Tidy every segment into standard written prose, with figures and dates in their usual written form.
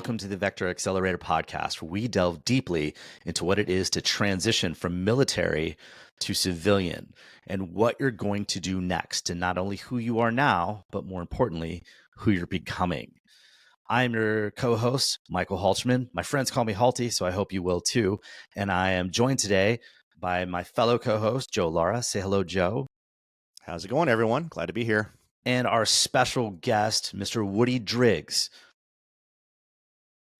welcome to the Vector Accelerator podcast, where we delve deeply into what it is to transition from military to civilian and what you're going to do next, and not only who you are now, but more importantly, who you're becoming. I'm your co-host, Michael Halterman. My friends call me Halty, so I hope you will too. And I am joined today by my fellow co-host, Joe Lara. Say hello, Joe. How's it going, everyone? Glad to be here. And our special guest, Mr. Woody Driggs.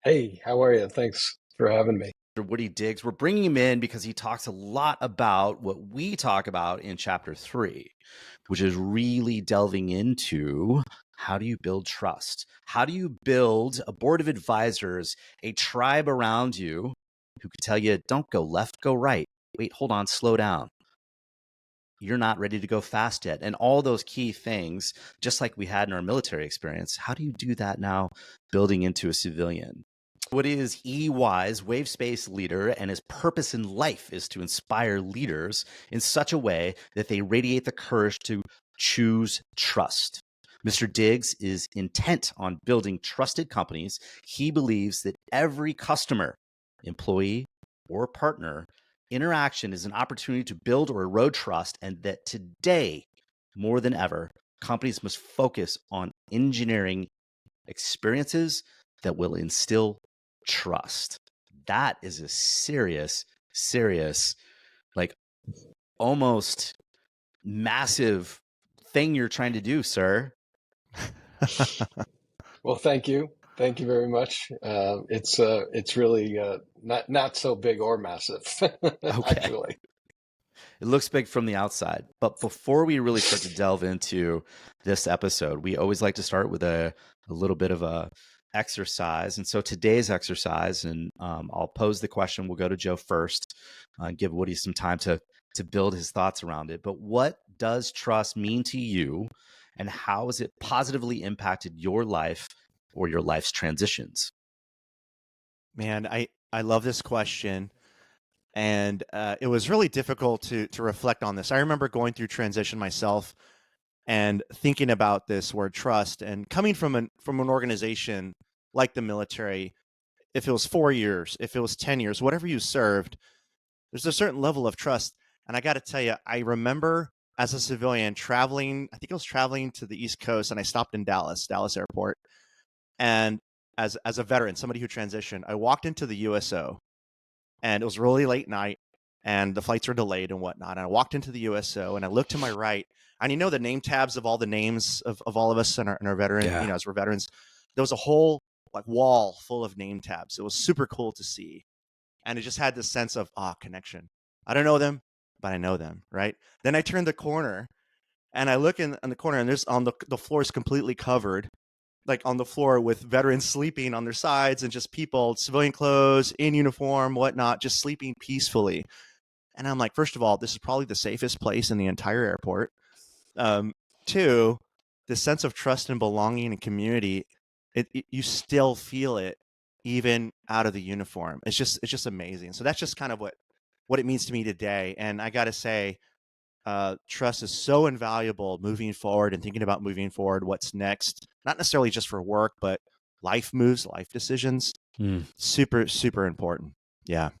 Hey, how are you? Thanks for having me. Woody Driggs. We're bringing him in because he talks a lot about what we talk about in chapter 3, which is really delving into how do you build trust? How do you build a board of advisors, a tribe around you who could tell you, don't go left, go right. Wait, hold on, slow down. You're not ready to go fast yet. And all those key things, just like we had in our military experience, how do you do that now building into a civilian? What is EY's wavespace leader, and his purpose in life is to inspire leaders in such a way that they radiate the courage to choose trust. Mr. Driggs is intent on building trusted companies. He believes that every customer, employee, or partner interaction is an opportunity to build or erode trust, and that today, more than ever, companies must focus on engineering experiences that will instill trust. That is a serious, like almost massive thing you're trying to do, sir. Well, thank you. Thank you very much. It's really not so big or massive, actually. It looks big from the outside. But before we really start to delve into this episode, we always like to start with a little bit of a exercise. And so today's exercise, and I'll pose the question, we'll go to Joe first, give Woody some time to build his thoughts around it. But what does trust mean to you, and how has it positively impacted your life or your life's transitions? Man, I love this question. And it was really difficult to reflect on this. I remember going through transition myself and thinking about this word trust, and coming from an organization like the military. If it was 4 years, if it was 10 years, whatever you served, there's a certain level of trust. And I got to tell you, I remember as a civilian traveling, I think I was traveling to the East Coast, and I stopped in Dallas Airport. And as a veteran, somebody who transitioned, I walked into the USO, and it was really late night, and the flights were delayed and whatnot. And I walked into the USO, and I looked to my right, and you know the name tabs of all the names of all of us and our veteran, you know, as we're veterans, there was a whole wall full of name tabs. It was super cool to see. And it just had this sense of connection. I don't know them, but I know them, right? Then I turned the corner, and I look in the corner, and there's on the floor is completely covered, like on the floor, with veterans sleeping on their sides, and just people, civilian clothes, in uniform, whatnot, just sleeping peacefully. And I'm like, first of all, this is probably the safest place in the entire airport. 2, the sense of trust and belonging and community, you still feel it even out of the uniform. It's just amazing. So that's just kind of what it means to me today. And I got to say, trust is so invaluable moving forward and thinking about moving forward, what's next, not necessarily just for work, but life moves, life decisions. Super, super important. Yeah.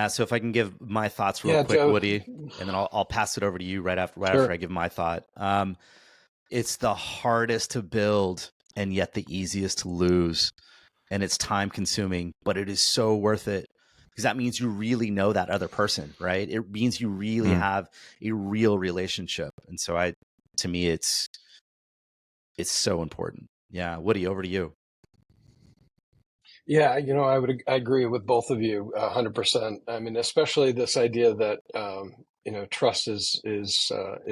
So if I can give my thoughts real quick, Joe. Woody, and then I'll pass it over to you right after I give my thought. It's the hardest to build and yet the easiest to lose. And it's time consuming, but it is so worth it, because that means you really know that other person, right? It means you really have a real relationship. And so to me, it's so important. Yeah. Woody, over to you. Yeah, I agree with both of you 100%. I mean, especially this idea that trust is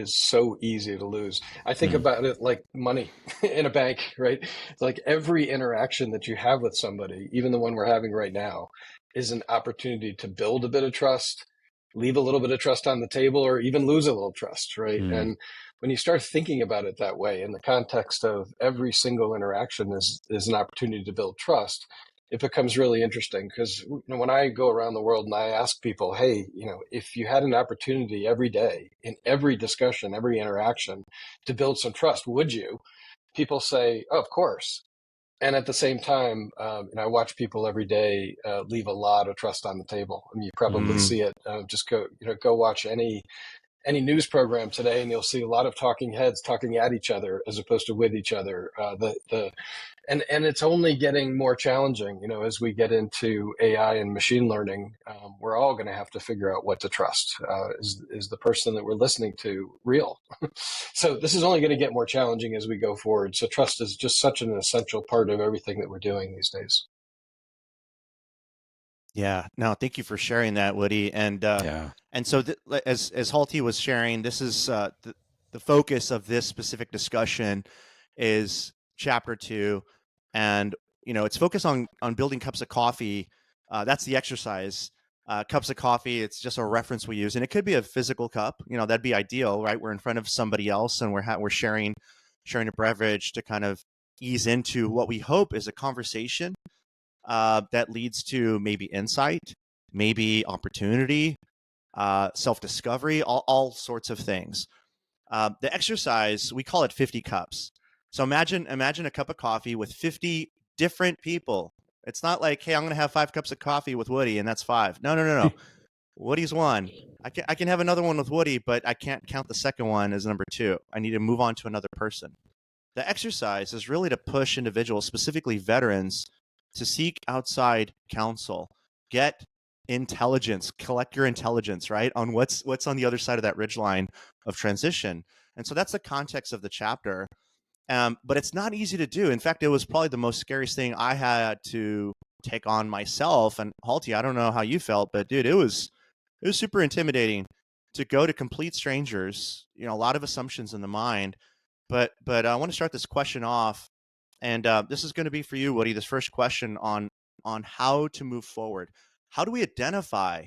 so easy to lose. I think about it like money in a bank, right? It's like every interaction that you have with somebody, even the one we're having right now, is an opportunity to build a bit of trust, leave a little bit of trust on the table, or even lose a little trust, right? And when you start thinking about it that way, in the context of every single interaction is an opportunity to build trust, it becomes really interesting. Because when I go around the world and I ask people, hey, if you had an opportunity every day, in every discussion, every interaction, to build some trust, would you? People say, oh, of course. And at the same time, I watch people every day leave a lot of trust on the table. I mean, you probably see it. Just go watch any news program today, and you'll see a lot of talking heads talking at each other as opposed to with each other. And it's only getting more challenging, as we get into AI and machine learning. We're all going to have to figure out what to trust. Is the person that we're listening to real? So this is only going to get more challenging as we go forward. So trust is just such an essential part of everything that we're doing these days. Yeah. No, thank you for sharing that, Woody. And so as Halty was sharing, this is the focus of this specific discussion is chapter 2, and it's focused on building cups of coffee. That's the exercise. Cups of coffee, it's just a reference we use, and it could be a physical cup. That'd be ideal, right? We're in front of somebody else, and we're sharing a beverage to kind of ease into what we hope is a conversation that leads to maybe insight, maybe opportunity, self-discovery, all sorts of things. The exercise, we call it 50 cups. So imagine a cup of coffee with 50 different people. It's not like, hey, I'm going to have 5 cups of coffee with Woody, and that's 5. No. Woody's 1. I can have another one with Woody, but I can't count the second one as number 2. I need to move on to another person. The exercise is really to push individuals, specifically veterans, to seek outside counsel, get intelligence, collect your intelligence, right, on what's on the other side of that ridgeline of transition. And so that's the context of the chapter. But it's not easy to do. In fact, it was probably the most scariest thing I had to take on myself. And Halty, I don't know how you felt, but dude, it was super intimidating to go to complete strangers. A lot of assumptions in the mind. But I want to start this question off, and this is going to be for you, Woody. This first question on how to move forward. How do we identify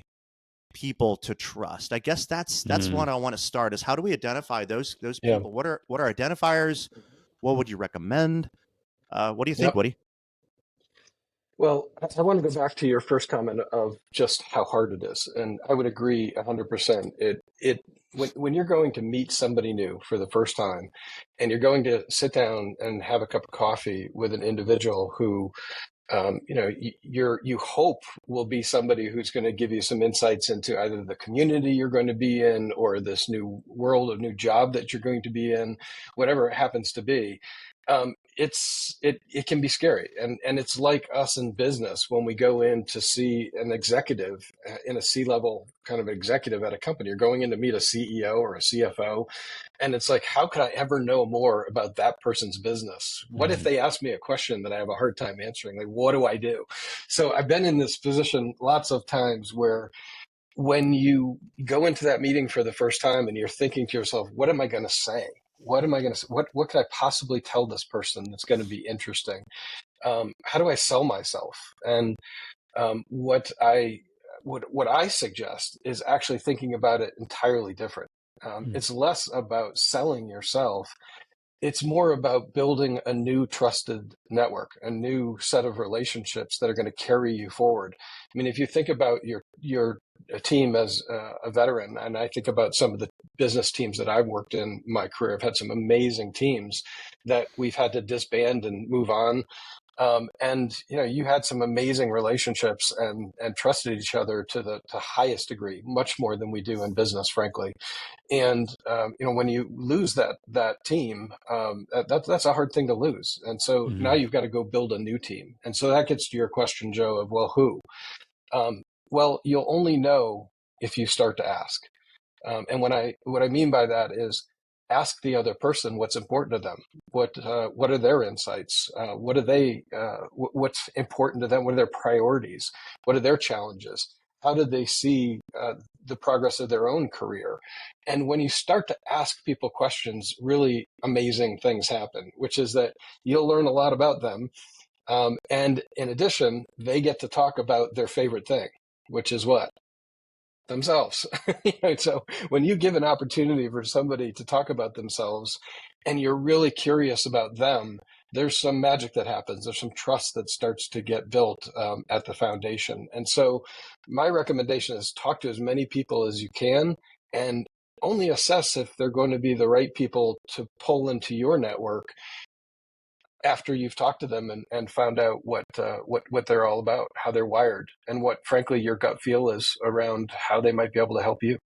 people to trust? I guess that's what I want to start. Is how do we identify those people? Yeah. What are identifiers? What would you recommend? What do you think, Yep. Woody? Well, I want to go back to your first comment of just how hard it is, and I would agree 100%. When you're going to meet somebody new for the first time, and you're going to sit down and have a cup of coffee with an individual who, you hope will be somebody who's going to give you some insights into either the community you're going to be in or this new world, a new job that you're going to be in, whatever it happens to be. It can be scary, and it's like us in business when we go in to see an executive in a C-level kind of executive at a company. You're going in to meet a CEO or a CFO, and it's like, how could I ever know more about that person's business? What if they ask me a question that I have a hard time answering? Like, what do I do? So I've been in this position lots of times where when you go into that meeting for the first time and you're thinking to yourself, what am I going to say? What am I going to say? What could I possibly tell this person that's going to be interesting? How do I sell myself? And what I suggest is actually thinking about it entirely different. It's less about selling yourself. It's more about building a new trusted network, a new set of relationships that are going to carry you forward. I mean, if you think about your team as a veteran, and I think about some of the business teams that I've worked in my career, I've had some amazing teams that we've had to disband and move on. And you had some amazing relationships and trusted each other to the highest degree, much more than we do in business, frankly. And when you lose that team, that's a hard thing to lose. And so now you've got to go build a new team. And so that gets to your question, Joe, of who? Well, you'll only know if you start to ask. And what I mean by that is ask the other person what's important to them. What are their insights? What are what's important to them? What are their priorities? What are their challenges? How do they see the progress of their own career? And when you start to ask people questions, really amazing things happen, which is that you'll learn a lot about them. And in addition, they get to talk about their favorite thing, which is what? Themselves. So when you give an opportunity for somebody to talk about themselves and you're really curious about them, there's some magic that happens. There's some trust that starts to get built at the foundation. And so my recommendation is talk to as many people as you can and only assess if they're going to be the right people to pull into your network after you've talked to them and found out what they're all about, how they're wired, and what, frankly, your gut feel is around how they might be able to help you.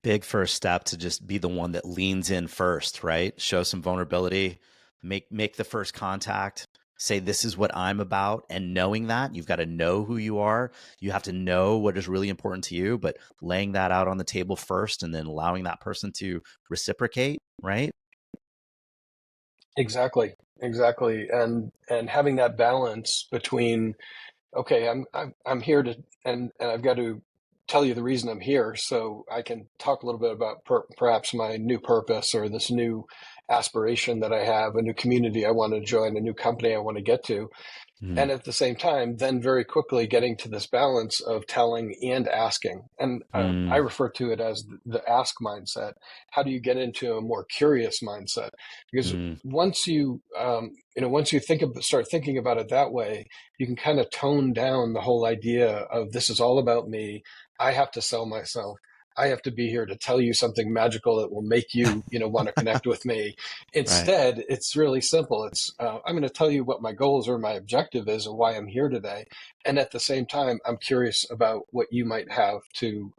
Big first step to just be the one that leans in first, right? Show some vulnerability, make the first contact, say, this is what I'm about. And knowing that, you've got to know who you are. You have to know what is really important to you, but laying that out on the table first and then allowing that person to reciprocate, right? Exactly. And having that balance between, okay, I'm here to, and I've got to tell you the reason I'm here, so I can talk a little bit about perhaps my new purpose or this new aspiration that I have, a new community I want to join, a new company I want to get to. And at the same time, then very quickly getting to this balance of telling and asking. And I refer to it as the ask mindset. How do you get into a more curious mindset? Because once you, once you start thinking about it that way, you can kind of tone down the whole idea of this is all about me. I have to sell myself. I have to be here to tell you something magical that will make you, want to connect with me. Instead, right. It's really simple. It's I'm going to tell you what my goals or my objective is and why I'm here today. And at the same time, I'm curious about what you might have to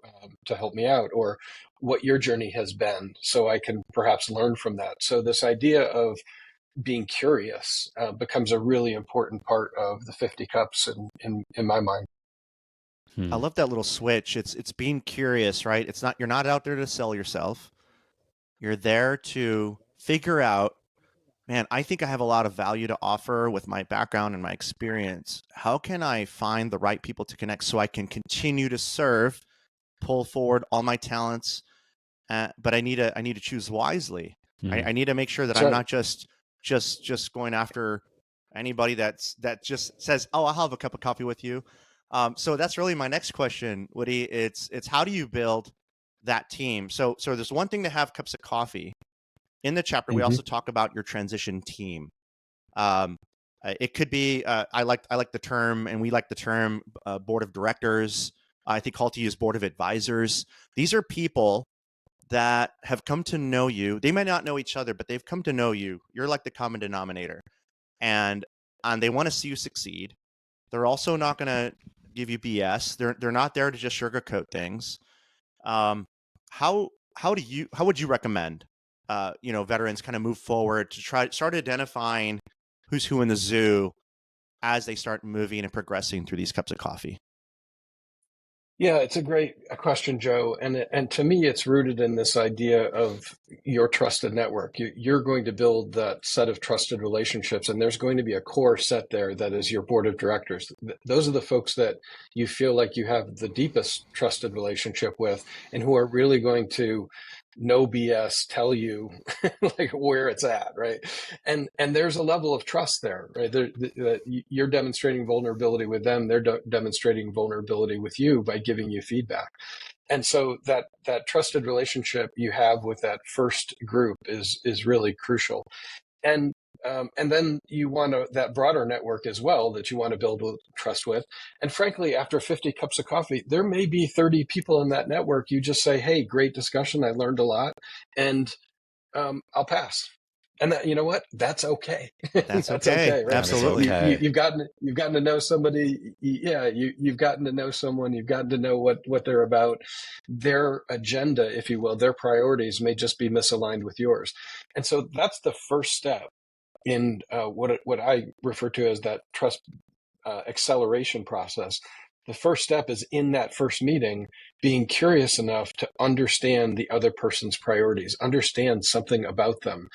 help me out, or what your journey has been, so I can perhaps learn from that. So this idea of being curious becomes a really important part of the 50 cups in my mind. I love that little switch. It's being curious, right? It's not, you're not out there to sell yourself. You're there to figure out, man, I think I have a lot of value to offer with my background and my experience. How can I find the right people to connect so I can continue to serve, pull forward all my talents? But I need to choose wisely. I need to make sure that I'm not just going after anybody that just says, "Oh, I'll have a cup of coffee with you." So that's really my next question, Woody. It's how do you build that team? So there's one thing to have cups of coffee. In the chapter, we also talk about your transition team. It could be I like the term, and we like the term board of directors. I think Halty used board of advisors. These are people that have come to know you. They may not know each other, but they've come to know you. You're like the common denominator, and they want to see you succeed. They're also not going to give you BS. They're not there to just sugarcoat things. How would you recommend veterans kind of move forward to start identifying who's who in the zoo as they start moving and progressing through these cups of coffee? Yeah, it's a great question, Joe. And to me, it's rooted in this idea of your trusted network. You're going to build that set of trusted relationships, and there's going to be a core set there that is your board of directors. Those are the folks that you feel like you have the deepest trusted relationship with, and who are really going to no BS tell you like where it's at, right? And there's a level of trust there, right? You're demonstrating vulnerability with them. They're demonstrating vulnerability with you by giving you feedback. And so that trusted relationship you have with that first group is really crucial. And then you want that broader network as well that you want to build trust with. And frankly, after 50 cups of coffee, there may be 30 people in that network. You just say, hey, great discussion. I learned a lot, and I'll pass. And that, you know what? That's okay. That's okay. Right? Absolutely. You've gotten to know somebody. Yeah. You've gotten to know someone. You've gotten to know what they're about. Their agenda, if you will, their priorities may just be misaligned with yours. And so that's the first step in what I refer to as that trust acceleration process. The first step is in that first meeting, being curious enough to understand the other person's priorities, understand something about them,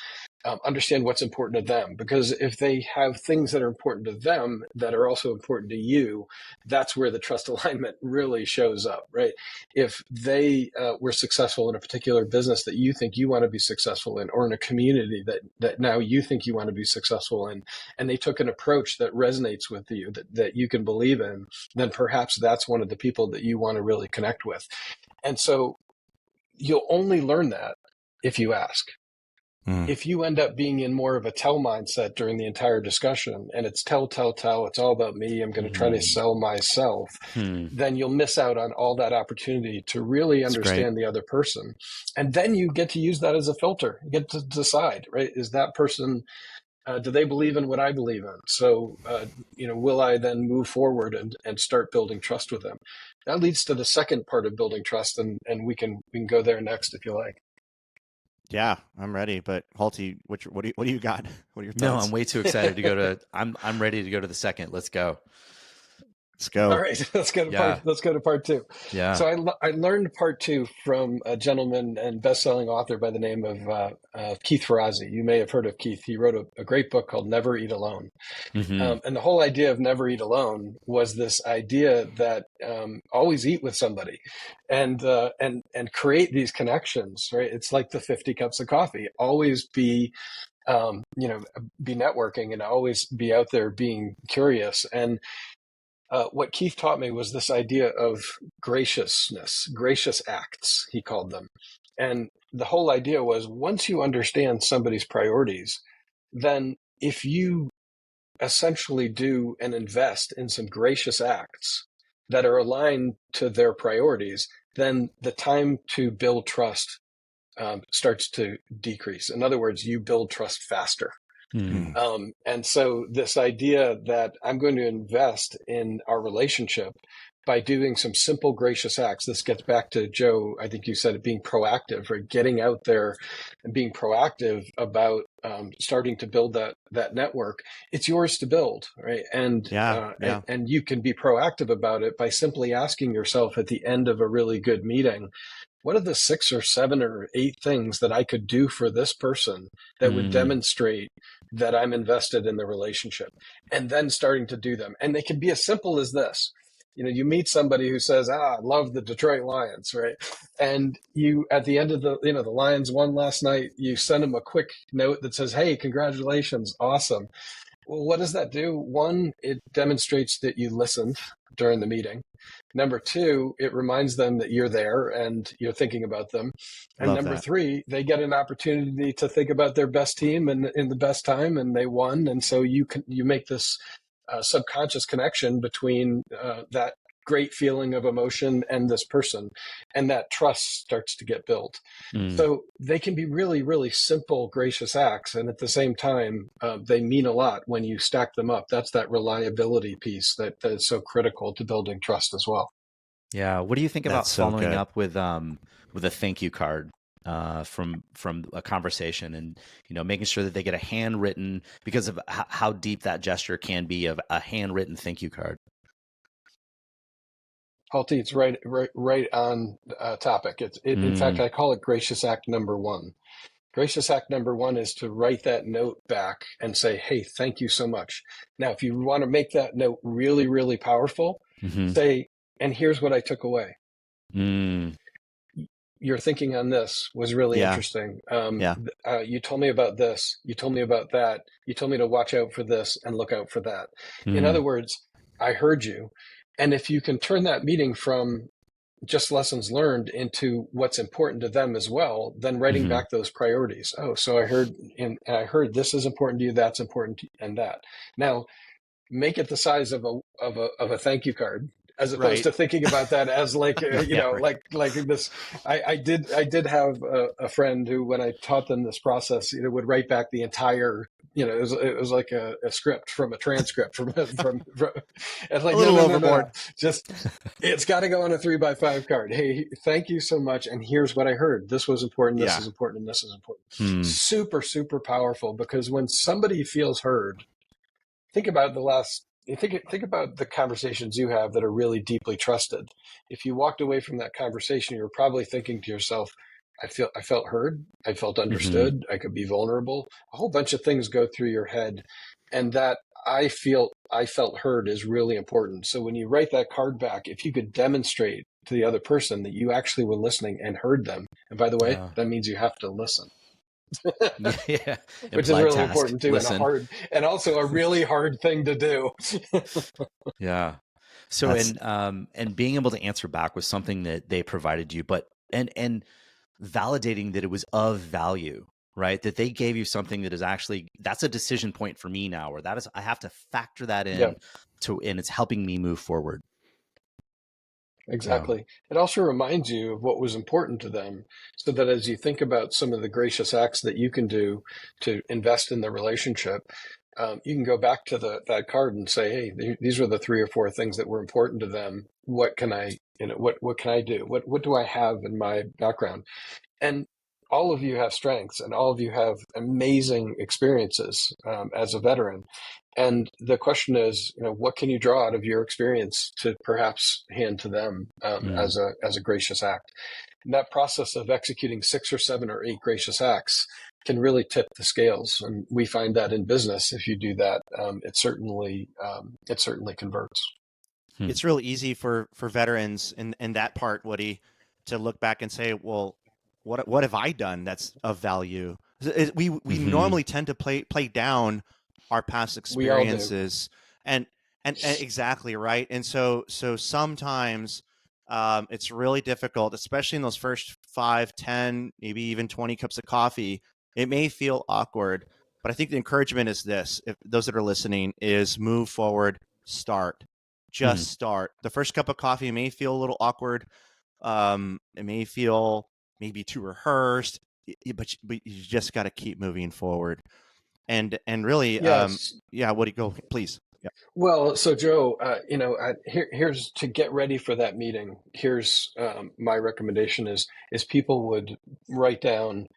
understand what's important to them. Because if they have things that are important to them that are also important to you, that's where the trust alignment really shows up, right? If they were successful in a particular business that you think you want to be successful in, or in a community that now you think you want to be successful in, and they took an approach that resonates with you, that you can believe in, then perhaps that's one of the people that you want to really connect with. And so you'll only learn that if you ask. If you end up being in more of a tell mindset during the entire discussion, and it's tell, it's all about me, I'm going to try to sell myself, then you'll miss out on all that opportunity to really understand the other person. And then you get to use that as a filter. You get to decide, right? Is that person Do they believe in what I believe in? So, will I then move forward and start building trust with them? That leads to the second part of building trust, and we can go there next if you like. Yeah, I'm ready. But Halty, what do you got? What are your thoughts? No, I'm way too excited to go to. I'm ready to go to the second. Let's go. Let's go. All right, let's go to part two. Yeah. So I learned part two from a gentleman and best-selling author by the name of Keith Ferrazzi. You may have heard of Keith. He wrote a great book called Never Eat Alone. Mm-hmm. And the whole idea of never eat alone was this idea that always eat with somebody, and create these connections. Right? It's like the 50 cups of coffee. Always be be networking and always be out there being curious. And what Keith taught me was this idea of graciousness, gracious acts, he called them. And the whole idea was once you understand somebody's priorities, then if you essentially do and invest in some gracious acts that are aligned to their priorities, then the time to build trust starts to decrease. In other words, you build trust faster. Mm-hmm. And so this idea that I'm going to invest in our relationship by doing some simple, gracious acts. This gets back to Joe. I think you said it, being proactive, or getting out there and being proactive about starting to build that network. It's yours to build, right? And and you can be proactive about it by simply asking yourself at the end of a really good meeting, what are the 6 or 7 or 8 things that I could do for this person that would demonstrate that I'm invested in the relationship? And then starting to do them. And they can be as simple as this. You meet somebody who says, I love the Detroit Lions, right? And you, at the end of the Lions won last night, you send them a quick note that says, hey, congratulations, awesome. Well, what does that do? One, it demonstrates that you listened during the meeting. Number 2, it reminds them that you're there and you're thinking about them. And number 3, they get an opportunity to think about their best team and in the best time, and they won. And so you make this subconscious connection between that great feeling of emotion and this person, and that trust starts to get built. So they can be really, really simple, gracious acts, and at the same time, they mean a lot when you stack them up. That's that reliability piece that is so critical to building trust as well. Yeah. What do you think about following up with a thank you card from a conversation, and making sure that they get a handwritten, because of how deep that gesture can be, of a handwritten thank you card? Halty, it's right on topic. In fact, I call it gracious act number 1. Gracious act number 1 is to write that note back and say, hey, thank you so much. Now, if you want to make that note really, really powerful, say, and here's what I took away. Your thinking on this was really interesting. You told me about this. You told me about that. You told me to watch out for this and look out for that. In other words, I heard you. And if you can turn that meeting from just lessons learned into what's important to them as well, then writing back those priorities. Oh, so I heard this is important to you, that's important to you, and that. Now, make it the size of a thank you card, as opposed to thinking about that as like like this. I did have a friend who, when I taught them this process, would write back the entire. It was like a script from a transcript from and like, a little overboard. No. Just, it's got to go on a 3x5 card. Hey, thank you so much. And here's what I heard. This was important. This is important. And this is important. Super, super powerful, because when somebody feels heard, think about think about the conversations you have that are really deeply trusted. If you walked away from that conversation, you're probably thinking to yourself, I felt heard. I felt understood. I could be vulnerable. A whole bunch of things go through your head, and that I felt heard is really important. So when you write that card back, if you could demonstrate to the other person that you actually were listening and heard them, and by the way, that means you have to listen. Which is really important too, and also a really hard thing to do. So and being able to answer back with something that they provided you, but and validating that it was of value, right? That they gave you something that is actually, that's a decision point for me now, or that is, I have to factor that in and it's helping me move forward. exactly. It also reminds you of what was important to them, so that as you think about some of the gracious acts that you can do to invest in the relationship, you can go back to that card and say, "Hey, these were the 3 or 4 things that were important to them. What can I, what can I do? What do I have in my background?" And all of you have strengths, and all of you have amazing experiences as a veteran. And the question is, what can you draw out of your experience to perhaps hand to them as a gracious act? And that process of executing 6 or 7 or 8 gracious acts can really tip the scales. And we find that in business, if you do that, it certainly converts. It's really easy for veterans in that part, Woody, to look back and say, well, what have I done that's of value? We normally tend to play down our past experiences, and exactly right. And so sometimes it's really difficult, especially in those first 5, 10, maybe even 20 cups of coffee. It may feel awkward, but I think the encouragement is this: if those that are listening, is move forward, start. Just start. The first cup of coffee may feel a little awkward. It may feel maybe too rehearsed, but you just got to keep moving forward. And really, Yes. Woody, go please. Yeah. Well, so Joe, here's to get ready for that meeting. Here's my recommendation is people would write down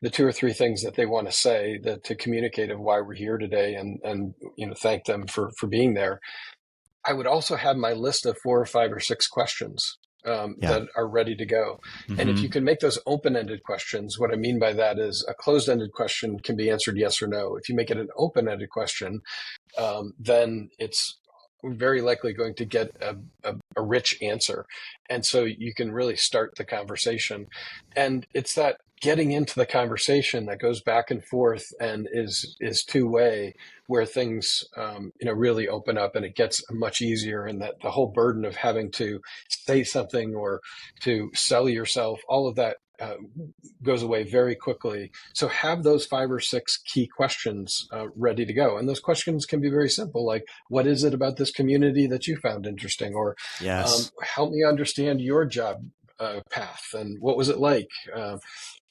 the 2 or 3 things that they want to say to communicate of why we're here today, and thank them for being there. I would also have my list of 4 or 5 or 6 questions that are ready to go. And if you can make those open-ended questions, what I mean by that is a closed-ended question can be answered yes or no. If you make it an open-ended question, then it's very likely going to get a rich answer. And so you can really start the conversation. And it's that getting into the conversation that goes back and forth and is two-way, where things really open up, and it gets much easier, and that the whole burden of having to say something or to sell yourself, all of that goes away very quickly. So have those 5 or 6 key questions ready to go. And those questions can be very simple, like, what is it about this community that you found interesting? Or help me understand your job path, and what was it like?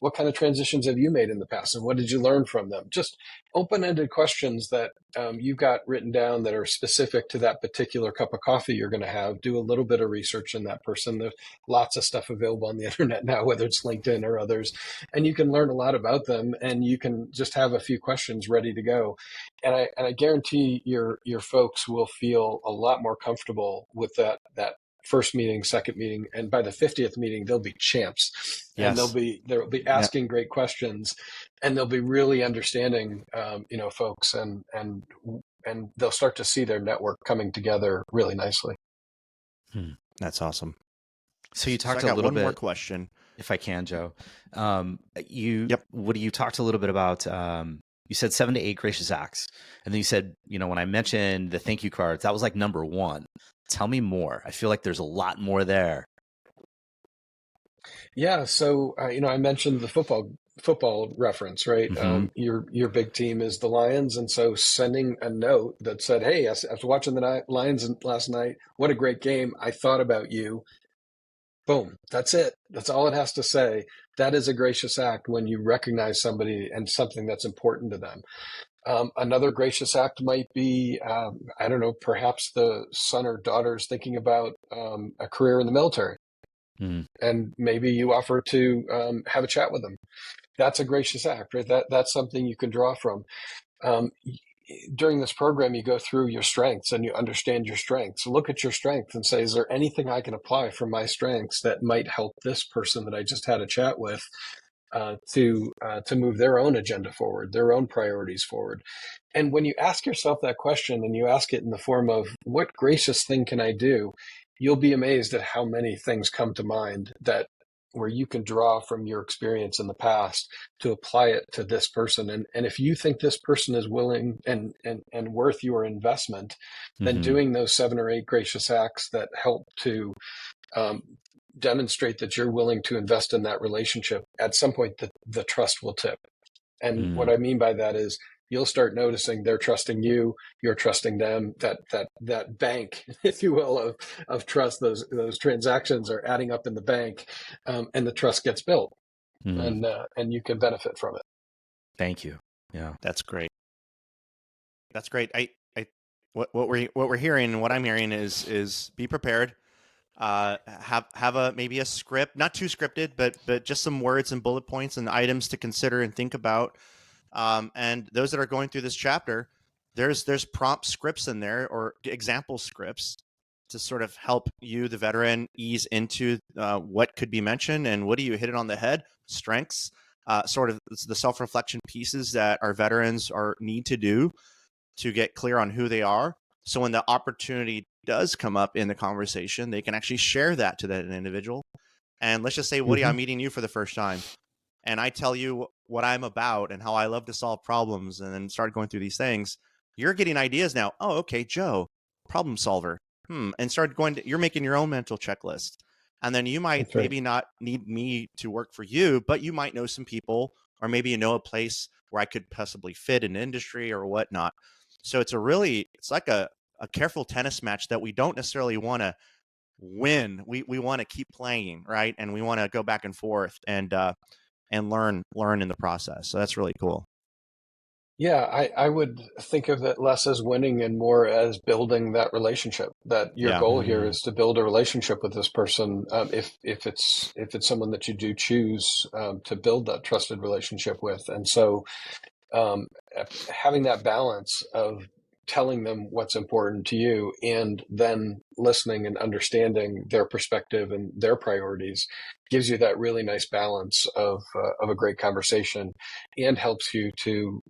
What kind of transitions have you made in the past, and what did you learn from them? Just open-ended questions that you've got written down that are specific to that particular cup of coffee you're going to have. Do a little bit of research in that person. There's lots of stuff available on the internet now, whether it's LinkedIn or others, and you can learn a lot about them, and you can just have a few questions ready to go. And I guarantee your folks will feel a lot more comfortable with that first meeting, second meeting, and by the 50th meeting, they'll be champs. And they'll be asking great questions, and they'll be really understanding, folks, and they'll start to see their network coming together really nicely. That's awesome. So you talked a little bit. One more question, if I can, Joe. Woody, you talked a little bit about. You said 7 to 8 gracious acts, and then you said, when I mentioned the thank you cards, that was like number 1. Tell me more. I feel like there's a lot more there. Yeah. So, I mentioned the football reference, right? Your big team is the Lions. And so sending a note that said, hey, I was watching the Lions last night. What a great game. I thought about you. Boom. That's it. That's all it has to say. That is a gracious act when you recognize somebody and something that's important to them. Another gracious act might be, perhaps the son or daughter's thinking about a career in the military. And maybe you offer to have a chat with them. That's a gracious act, right? That's something you can draw from. During this program, you go through your strengths and you understand your strengths. Look at your strengths and say, is there anything I can apply from my strengths that might help this person that I just had a chat with to move their own agenda forward, their own priorities forward? And when you ask yourself that question, and you ask it in the form of, what gracious thing can I do? You'll be amazed at how many things come to mind where you can draw from your experience in the past to apply it to this person. And if you think this person is willing and worth your investment, then doing those 7 or 8 gracious acts that help to demonstrate that you're willing to invest in that relationship, at some point the trust will tip. And what I mean by that is, you'll start noticing they're trusting you, you're trusting them. That bank, if you will, of trust, those transactions are adding up in the bank, and the trust gets built, and you can benefit from it. Thank you. Yeah, That's great. That's great. What we're hearing, and what I'm hearing is be prepared. Have maybe a script, not too scripted, but just some words and bullet points and items to consider and think about. And those that are going through this chapter, there's prompt scripts in there, or example scripts, to sort of help you, the veteran, ease into what could be mentioned. And Woody, you hit it on the head. Strengths, sort of the self-reflection pieces that our veterans need to do to get clear on who they are. So when the opportunity does come up in the conversation, they can actually share that to that individual. And let's just say, Woody, I'm meeting you for the first time, and I tell you what I'm about and how I love to solve problems, and then start going through these things. You're getting ideas now. Oh, okay, Joe, problem solver. And start you're making your own mental checklist. And then you might maybe not need me to work for you, but you might know some people, or maybe you know a place where I could possibly fit in industry or whatnot. So it's like a careful tennis match that we don't necessarily want to win. We want to keep playing, right? And we want to go back and forth and learn in the process. So that's really cool. Yeah, I would think of it less as winning and more as building that relationship. That your goal here is to build a relationship with this person. If it's someone that you do choose to build that trusted relationship with, and so having that balance of telling them what's important to you, and then listening and understanding their perspective and their priorities, gives you that really nice balance of a great conversation, and helps you to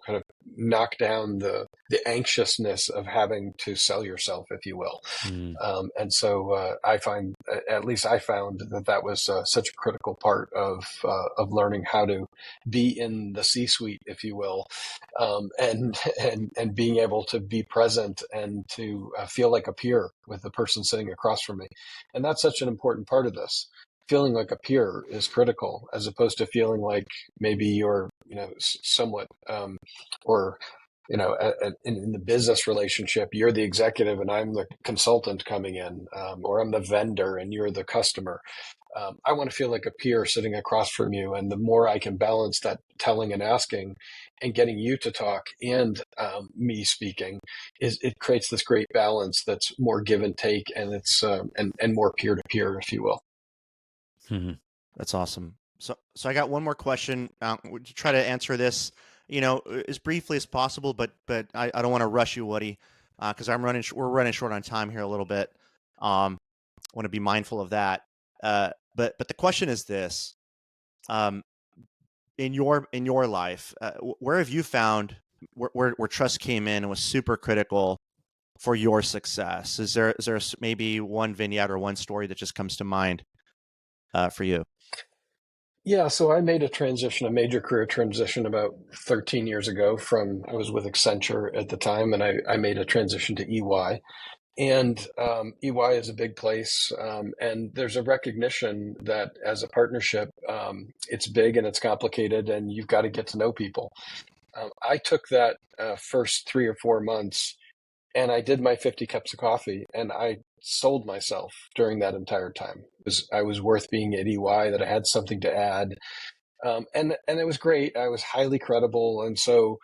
kind of knock down the anxiousness of having to sell yourself, if you will. And so I found that was such a critical part of learning how to be in the C-suite, if you will, and being able to be present and to feel like a peer with the person sitting across from me. And that's such an important part of this. Feeling like a peer is critical, as opposed to feeling like maybe you're, somewhat, or, in the business relationship, you're the executive and I'm the consultant coming in, or I'm the vendor and you're the customer. I want to feel like a peer sitting across from you. And the more I can balance that telling and asking and getting you to talk and me speaking, it creates this great balance that's more give and take, and it's and more peer to peer, if you will. That's awesome. So I got one more question. Would you try to answer this, as briefly as possible, but I don't want to rush you, Woody, because we're running short on time here a little bit. Want to be mindful of that. But the question is this: in your life, where have you found where trust came in and was super critical for your success? Is there maybe one vignette or one story that just comes to mind for you? Yeah, so I made a major career transition about 13 years ago. I was with Accenture at the time, and I made a transition to EY. And EY is a big place, and there's a recognition that as a partnership, it's big and it's complicated, and you've got to get to know people. I took that first 3 or 4 months, and I did my 50 cups of coffee, and I sold myself during that entire time. I was worth being at EY, that I had something to add. And it was great. I was highly credible. And so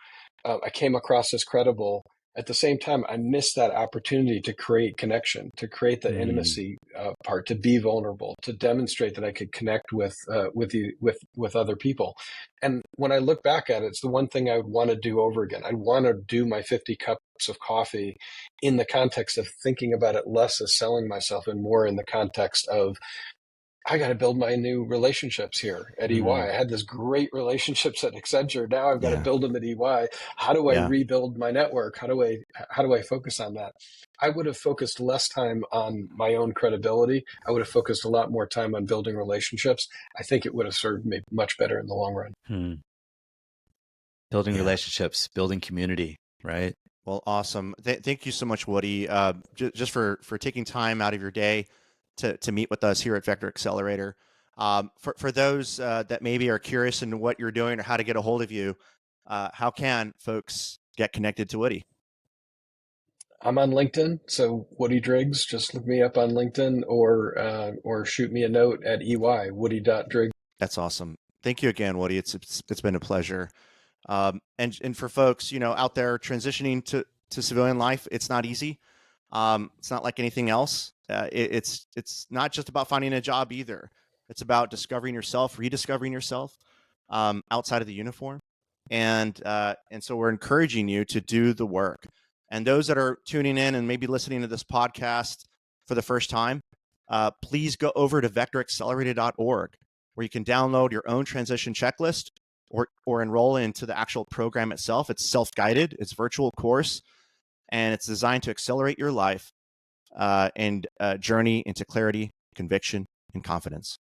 I came across as credible. At the same time, I missed that opportunity to create connection, to create the intimacy part, to be vulnerable, to demonstrate that I could connect with other people. And when I look back at it, it's the one thing I would want to do over again. I'd want to do my 50 cups of coffee in the context of thinking about it less as selling myself, and more in the context of, I got to build my new relationships here at EY. I had this great relationships at Accenture. Now I've got to build them at EY. How do I rebuild my network? How do I focus on that? I would have focused less time on my own credibility. I would have focused a lot more time on building relationships. I think it would have served me much better in the long run. Building relationships, building community, right? Well, awesome. Thank you so much, Woody, just for taking time out of your day to meet with us here at Vector Accelerator. For those that maybe are curious in what you're doing or how to get a hold of you, how can folks get connected to Woody? I'm on LinkedIn, so Woody Driggs. Just look me up on LinkedIn, or shoot me a note at woody.driggs. That's awesome. Thank you again, Woody. It's been a pleasure. And for folks, out there transitioning to civilian life, it's not easy. It's not like anything else. It's not just about finding a job either. It's about discovering yourself, rediscovering yourself outside of the uniform, and so we're encouraging you to do the work. And those that are tuning in and maybe listening to this podcast for the first time, please go over to vectoraccelerator.org, where you can download your own transition checklist or enroll into the actual program itself. It's self-guided, it's a virtual course, and it's designed to accelerate your life and journey into clarity, conviction, and confidence.